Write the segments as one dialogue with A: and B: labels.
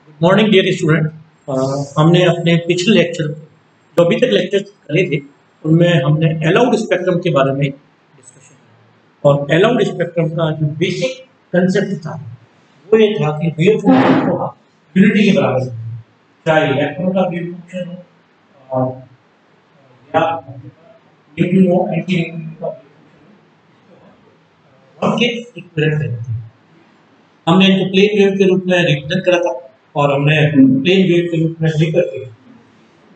A: Good morning dear student. हमने अपने पिछले लेक्चर जो अभी तक लेक्चर करे थे उनमें हमने अलाउड स्पेक्ट्रम के बारे में डिस्कशन किया और अलाउड स्पेक्ट्रम का जो बेसिक कंसेप्ट था वो ये था कि वेव फंक्शन को यूनिटी के बराबर है, चाहे इलेक्ट्रॉन का वेव फंक्शन हो या न्यूट्रिनो एंटी न्यूट्रिनो का वेव फंक्शन हो, उनके इक्विवेलेंट रहते हैं। हमने इनको प्लेन वेव के रूप में रिप्रेजेंट करा था और हमने प्लेन वेव के रूप में लिख करके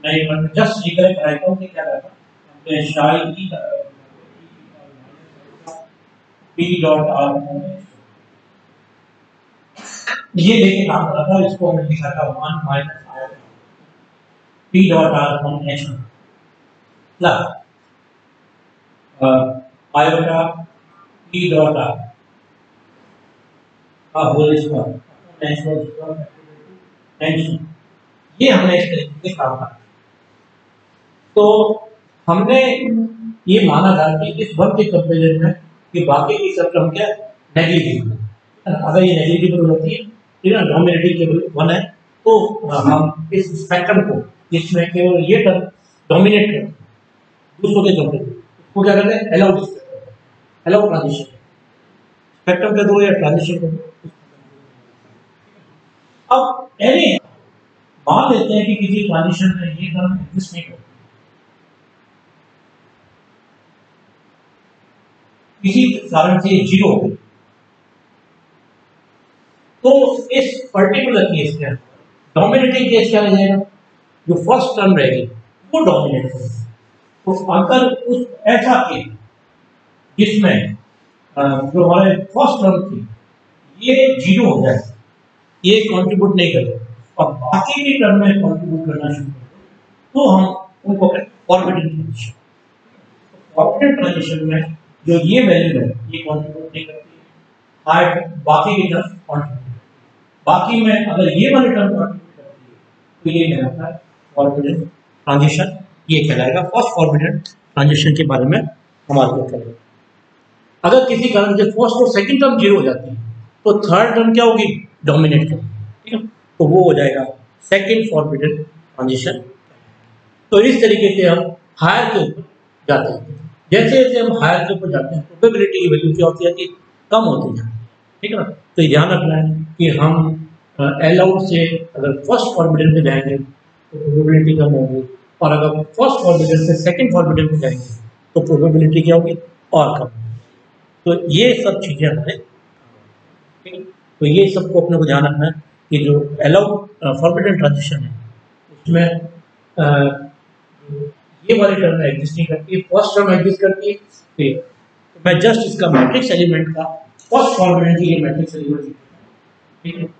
A: मैं जस्ट रिकलेक्ट कराता हूँ कि क्या करता हमने शायद ई पी डॉट आर ये लेके काम करा था। इसको हमने लिखा था 1 minus R P dot are from H plus iota P dot are का होल स्क्वायर टेंशन। ये हमने इस तरीके से काम करा। तो हमने ये माना था कि इस वन के कंपेरिजन में कि बाकी की सब क्या नेग्लिजिबल है। अगर ये नेग्लिजिबल होती है ठीक है, डोमिनेटिंग केवल वन है तो हम इस स्पेक्ट्रम को इसमें केवल ये टर्म डोमिनेट करते हैं दूसरों के कंपेरिजन उसको क्या कहते हैं allowed spectrum, allowed transition spectrum के दो या ट्रांजिशन के दो। अब एनी मान लेते हैं कि किसी ट्रांजिशन में ये टर्म एग्जिस्ट नहीं करता, किसी कारण से जीरो हो गई, तो इस पर्टिकुलर केस के अंदर डोमिनेटिंग केस क्या हो जाएगा, जो फर्स्ट टर्म रहेगी वो डोमिनेट होगी। तो अगर उस ऐसा केस जिसमें जो हमारे फर्स्ट टर्म थी ये जीरो हो जाए, ये कंट्रीब्यूट नहीं करे और बाकी की टर्म में कंट्रीब्यूट करना शुरू कर तो हम उनको फॉरवर्डिंग ट्रांजिशन। फॉरवर्डिंग ट्रांजिशन में जो ये वैल्यू है ये कंट्रीब्यूट नहीं करती है, हाइट बाकी की टर्म कंट्रीब्यूट, बाकी में अगर ये वाली टर्म कंट्रीब्यूट करती है तो ये कहलाता है फॉरवर्डिंग ट्रांजिशन। ये कहलाएगा फर्स्ट फॉरवर्डिंग ट्रांजिशन के बारे में हमारे को करेगा। अगर किसी कारण से फर्स्ट और सेकंड टर्म जीरो हो जाती है तो थर्ड टर्म क्या होगी, डोमिनेट करेगी, ठीक है, तो वो हो जाएगा सेकंड फॉरवर्डिंग ट्रांजिशन। तो इस तरीके से हम हायर के ऊपर जाते हैं। जैसे जैसे हम हायर के ऊपर जाते हैं प्रोबेबिलिटी की वैल्यू क्या होती है कि कम होती जाती है, ठीक है ना। तो ये ध्यान रखना है कि हम अलाउड से अगर फर्स्ट फॉरवर्डिंग पे जाएंगे तो प्रोबेबिलिटी कम होगी और अगर फर्स्ट फॉरवर्डिंग से सेकंड फॉरवर्डिंग पे जाएंगे तो प्रोबेबिलिटी क्या होगी और कम। तो ये सब चीजें हमारे, ठीक है, तो ये सबको अपने को ध्यान रखना है कि जो अलाउड फॉरवर्डिंग ट्रांजिशन है उसमें ये वाली टर्म एग्जिस्ट नहीं करती है, फर्स्ट टर्म एग्जिस्ट करती है। तो मैं जस्ट इसका मैट्रिक्स एलिमेंट का फर्स्ट फॉरवर्डिंग की ये मैट्रिक्स एलिमेंट लिख देता हूं, ठीक है।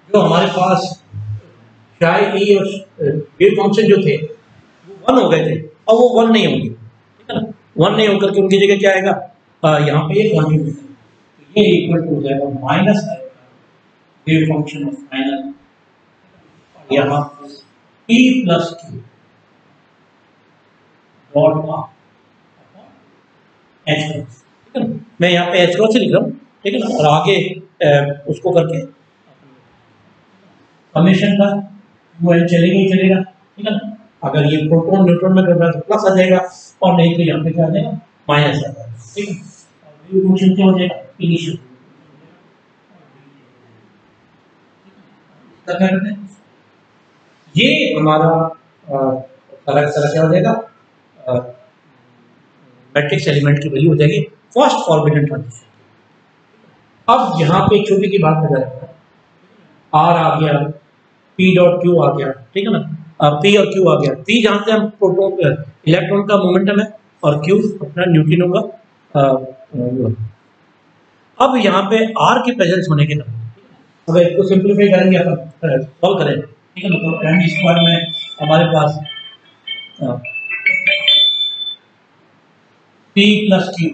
A: जो हमारे पास शायद ई और वेव फंक्शन जो थे वो वन हो गए थे, अब वो वन नहीं होंगे, ठीक है ना। वन नहीं होकर के उनकी जगह क्या आएगा, यहाँ पे ये कॉन्जुगेट तो ये इक्वल टू हो जाएगा minus wave function of final यहाँ p प्लस क्यू डॉट का एच क्रॉस, ठीक है ना। मैं यहाँ पे एच क्रॉस से लिख रहा हूँ, ठीक है ना, और आगे उसको करके समेशन का वो एल चलेगा ही चलेगा, ठीक है ना। अगर ये प्रोटॉन न्यूट्रॉन में कर रहा है तो प्लस आ जाएगा और नहीं तो यहाँ पे क्या आ जाएगा माइनस आ जाएगा, ठीक है। वेव फंक्शन क्या हो जाएगा इनिशियल क्या करते हैं, ये हमारा तरह क्या हो जाएगा मैट्रिक्स एलिमेंट की वैल्यू हो जाएगी फर्स्ट फॉरवर्डिंग ट्रांजिशन। अब यहाँ पे छोटी की बात कर रहा है, आर आ गया पी डॉट क्यू आ गया, ठीक है ना, पी और क्यू आ गया। पी जहाँ से हम प्रोटॉन इलेक्ट्रॉन का मोमेंटम है और क्यू अपना न्यूट्रिनो का अब यहाँ पे आर की प्रेजेंस होने के कारण अगर इसको सिंप्लीफाई करेंगे अपन सॉल्व करें, ठीक है ना, तो एम स्क्वायर में हमारे पास P plus Q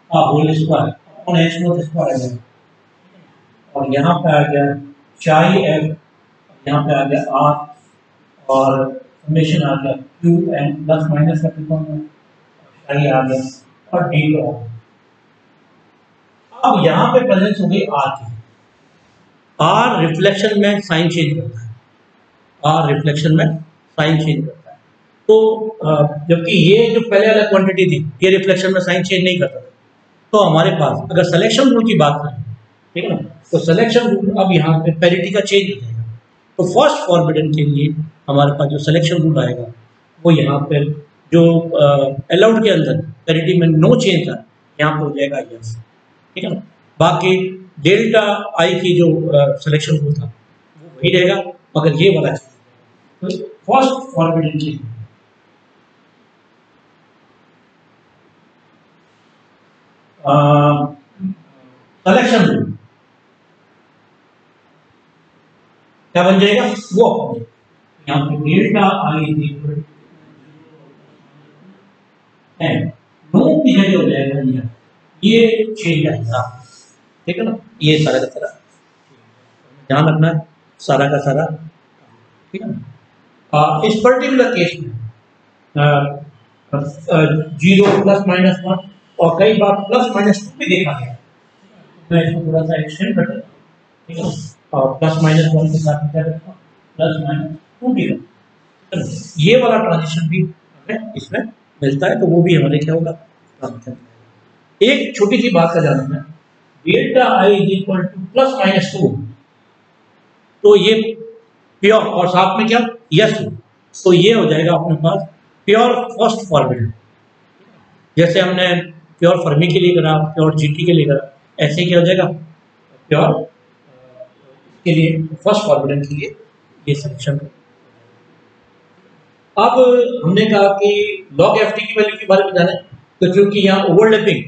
A: whole square upon H naught square आ गया और यहाँ पे आ गया चाई एफ यहाँ पे आ गया आर और समेशन आ गया क्यू एन प्लस माइनस का कितना है चाई आ गया और डी को आ गया। अब यहाँ पे प्रेजेंस हो गई आर की। आर रिफ्लेक्शन में साइन चेंज करता है, आर रिफ्लेक्शन में साइन चेंज करता है। तो जबकि ये जो पहले वाला क्वांटिटी थी ये रिफ्लेक्शन में साइन चेंज नहीं करता था। तो हमारे पास अगर सिलेक्शन रूल की बात करें, ठीक है ना, तो सिलेक्शन रूल अब यहाँ पे पैरिटी का चेंज हो जाएगा। तो फर्स्ट फॉर्बिडन के लिए हमारे पास जो सिलेक्शन रूल आएगा वो यहाँ पे जो अलाउड के अंदर पैरिटी में नो चेंज था यहाँ पे हो जाएगा यस, ठीक है ना। बाकी डेल्टा आई की जो सिलेक्शन रूल था वो वही रहेगा, मगर ये वाला तो फर्स्ट फॉर्बिडन के लिए सिलेक्शन रूल क्या बन जाएगा वो यहाँ पे डेल्टा आई नो की जगह हो जाएगा ये चेंज आएगा, ठीक है ना। ये सारा का सारा ध्यान रखना है, सारा का सारा, ठीक है ना। इस पर्टिकुलर केस में 0 प्लस माइनस 1 और कई बार प्लस माइनस 2 भी देखा गया। मैं इसको थोड़ा सा एक्सटेंड कर देता हूँ, ठीक है, और प्लस माइनस 1 के साथ क्या करता हूँ प्लस माइनस 2 भी करता हूँ। ये वाला ट्रांजिशन भी हमें इसमें मिलता है, तो वो भी हमारे क्या होगा ट्रांजिशन। एक छोटी सी बात का जानना है, delta I is equal two plus minus 2, तो ये प्योर और साथ में क्या यस, तो ये हो जाएगा अपने पास प्योर फर्स्ट फॉर्बिडन। जैसे हमने प्योर फर्मी के लिए करा, प्योर जीटी के लिए करा, ऐसे क्या हो जाएगा प्योर के लिए फर्स्ट फॉर्बिडन के लिए ये सिलेक्शन। अब हमने कहा कि लॉग एफ टी की वैल्यू के बारे में जाने, तो क्योंकि यहाँ ओवरलैपिंग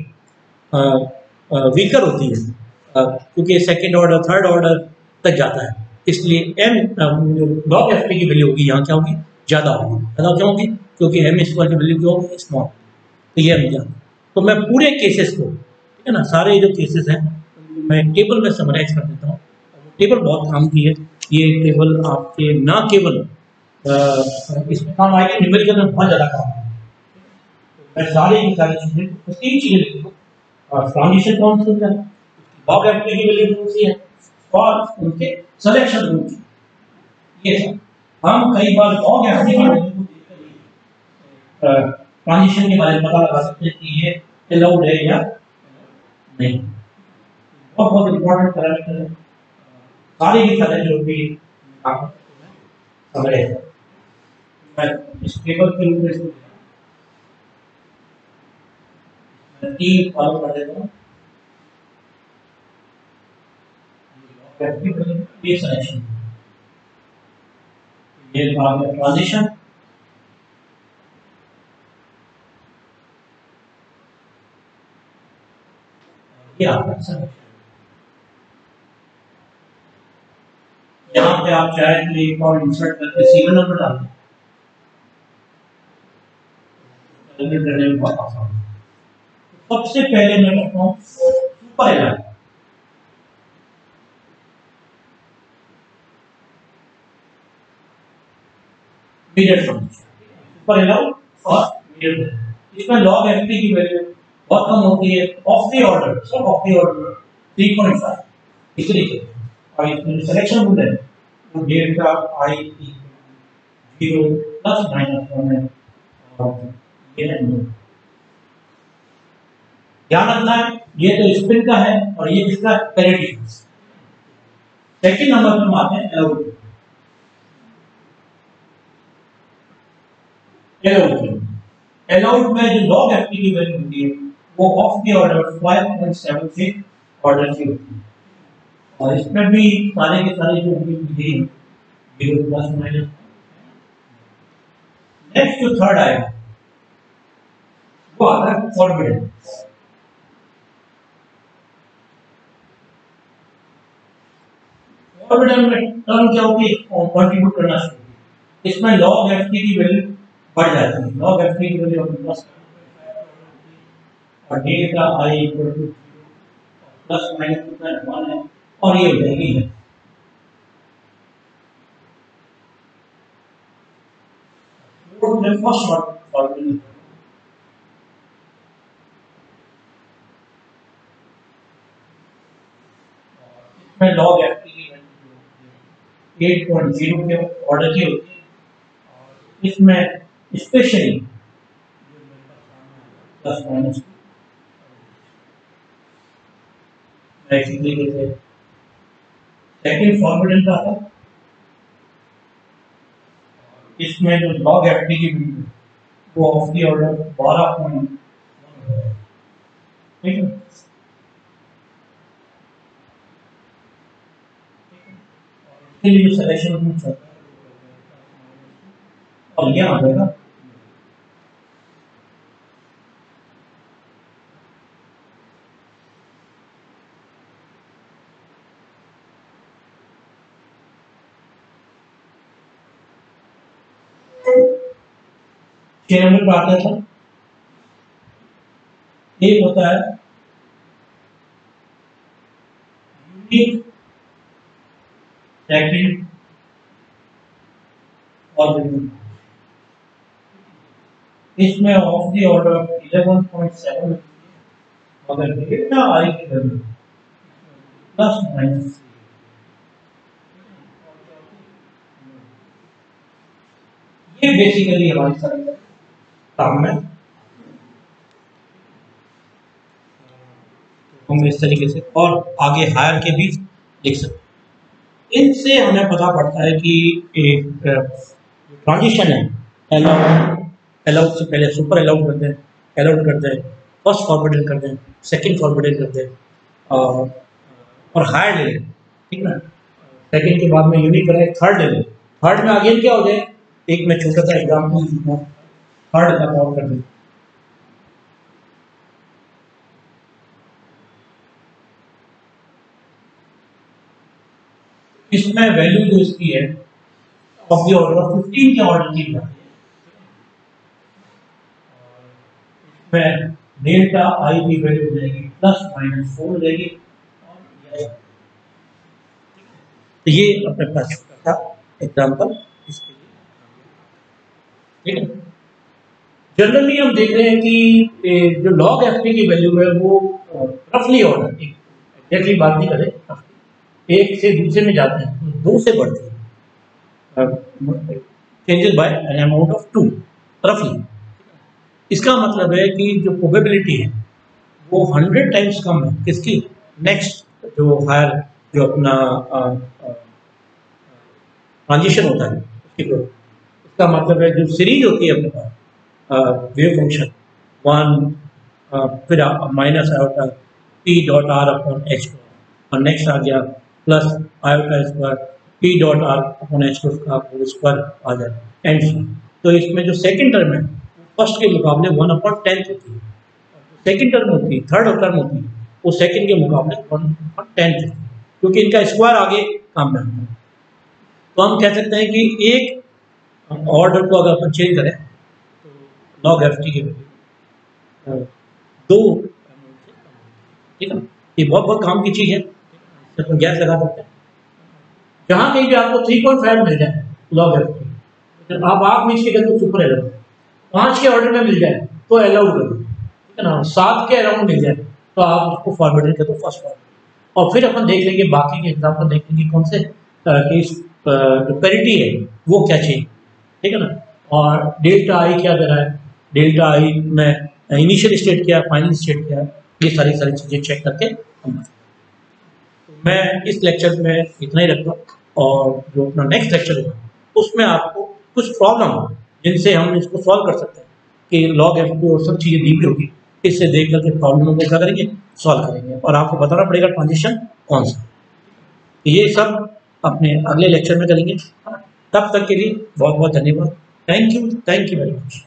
A: वीकर होती है, क्योंकि सेकेंड ऑर्डर थर्ड ऑर्डर तक जाता है, इसलिए एम लॉग एफ टी की वैल्यू होगी यहाँ क्या होगी ज़्यादा होगी। ज़्यादा क्या होगी क्योंकि एम स्क्वायर की वैल्यू क्या होगी स्मॉल, तो ये हम जान। तो मैं पूरे केसेस को, ठीक है ना, सारे जो केसेस हैं मैं टेबल में समराइज कर देता हूँ। टेबल बहुत काम की है, ये टेबल आपके ना केवल इसमें काम आएगी, न्यूमेरिकल में बहुत ज़्यादा काम है। मैं सारी की सारी चीज़ें तीन चीज़ें लिखी हूँ, और ट्रांजिशन कौन सी है, लॉग एफ टी की वैल्यू कौन सी है और उनके सिलेक्शन रूल की। ये हम कई बार लॉग एफ टी की वैल्यू को देखकर ट्रांजिशन के बारे में पता लगा सकते हैं कि ये अलाउड है या नहीं। बहुत बहुत इंपॉर्टेंट पैरामीटर है, सारी की सारी जो भी आप समझे। मैं इस टेबल के रूप में तीन फॉलो कर देता हूँ। ये सिलेक्शन, ये भाग है ट्रांजिशन, ये आपका सिलेक्शन। यहाँ पे आप चाहे तो एक और इंसर्ट करके सीवन नंबर डाल दें, करने में बहुत आसान है। सबसे पहले मैं करता हूँ super align, mirror transition, super align और मिरर। इसमें लॉग एफ टी की वैल्यू बहुत कम होती है, ऑफ द ऑर्डर, सब ऑफ द ऑर्डर 3.5 इस तरीके। और इसमें सिलेक्शन रूल है वो डेल्टा आई 0 प्लस माइनस 1 है और ये है नो। ध्यान रखना है ये तो स्पिन का है और ये किसका पैरिटी। सेकंड नंबर पर हम आते हैं अलाउड। अलाउड में जो लॉग एफ टी की वैल्यू होती है वो ऑफ द ऑर्डर 5.7 से ऑर्डर की होती है, और इसमें भी सारे के सारे जो होंगे 0 प्लस माइनस। नेक्स्ट जो थर्ड आएगा वो आता है फॉर्बिडन। फॉर्बिडन में टर्म क्या होगी कंट्रीब्यूट करना शुरू होगी, इसमें लॉग एफ टी की वैल्यू बढ़ जाती है। लॉग एफ टी की वैल्यू प्लस और delta I equal two plus minus 1 है और ये हो जाएगी है। फर्स्ट फॉर्मूला इसमें लॉग एफ की वैल्यू 8.0 के ऑर्डर की होती है और इसमें स्पेशली प्लस माइनस बेसिकली जैसे सेकंड फॉर्मूला का था इसमें जो लॉग एफ की वैल्यू वो ऑफ द ऑर्डर 12.1 ठीक है। इसके लिए सिलेक्शन रूट है और ये आ जाएगा नंबर पर आता था। एक होता है यूनिक सेकंड और इसमें ऑफ द ऑर्डर 11.7 मगर डेटा आई की वैल्यू प्लस माइनस ये बेसिकली हमारी सारी काम है। हम इस तरीके से और आगे हायर के भी लिख सकते हैं। इनसे हमें पता पड़ता है कि एक ट्रांजिशन है अलाउड से पहले सुपर अलाउड करते हैं, अलाउड करते हैं, फर्स्ट फॉरवर्डिंग करते हैं, सेकंड फॉरवर्डिंग करते हैं और हायर ले लें, ठीक ना। सेकंड के बाद में यूनिक करें, थर्ड ले लें, थर्ड में अगेन क्या हो जाए, एक मैं छोटा सा एग्जाम्पल थर्ड का कॉल कर दें। इसमें वैल्यू जो इसकी है ऑफ द ऑर्डर ऑफ 15 के ऑर्डर की है। इसमें डेल्टा आई की वैल्यू हो जाएगी प्लस माइनस 4 हो जाएगी और तो ये अपने पास छोटा था एग्जाम्पल इसके लिए, ठीक है। जनरली हम देख रहे हैं कि जो लॉग एफ की वैल्यू है वो रफली ऑर्डर एग्जैक्टली बात नहीं करें, एक से दूसरे में जाते हैं, दो से बढ़ते हैं, changes by an amount of 2 रफली। इसका मतलब है कि जो प्रोबेबिलिटी है वो 100 टाइम्स कम है किसकी, नेक्स्ट जो हायर जो अपना ट्रांजिशन होता है उसकी। इसका मतलब है जो सीरीज होती है अपने पास वेव फंक्शन 1 फिर minus iota P dot are upon H और नेक्स्ट आ गया plus iota square P dot are upon H का होल स्क्वायर आ जाए एंड। तो इसमें जो सेकंड टर्म है फर्स्ट के मुकाबले 1/10 होती है, सेकंड टर्म होती है, थर्ड टर्म होती है वो सेकंड के मुकाबले 1/10 होती है, क्योंकि इनका स्क्वायर आगे काम में आता है। तो हम कह सकते हैं कि एक ऑर्डर को अगर अपन चेंज करें तो लॉग एफ टी की वैल्यू 2, ठीक है। ये बहुत बहुत काम की चीज़ है, अपन गैस लगा सकते हैं। जहाँ कहीं भी आपको 3.5 मिल जाए लॉग एफ टी, जब आप 8 मीच के तो सुपर अलाउड, 5 के ऑर्डर में मिल जाए तो अलाउड करो, ठीक है ना। 7 के अराउंड मिल जाए तो आप उसको फॉरवर्डिंग कर दो फर्स्ट फॉरवर्ड। और फिर अपन देख लेंगे बाकी के एग्जाम्पल देख लेंगे कौन से केस जो पेरिटी है वो क्या चाहिए, ठीक है ना। और डेल्टा आई क्या दे रहा है, डेल्टा आई में इनिशियल स्टेट क्या है, फाइनल स्टेट क्या है, ये सारी चीज़ें चेक करके हम। तो मैं इस लेक्चर में इतना ही रखता हूँ और जो अपना नेक्स्ट लेक्चर होगा उसमें आपको कुछ प्रॉब्लम जिनसे हम इसको सॉल्व कर सकते हैं कि लॉग एफ टी और सब चीज़ें दी हुई होगी, इससे देख करके प्रॉब्लम को क्या करेंगे, सॉल्व करेंगे और आपको बताना पड़ेगा ट्रांजिशन कौन सा। ये सब अपने अगले लेक्चर में करेंगे। तब तक के लिए बहुत बहुत धन्यवाद। Thank you very much.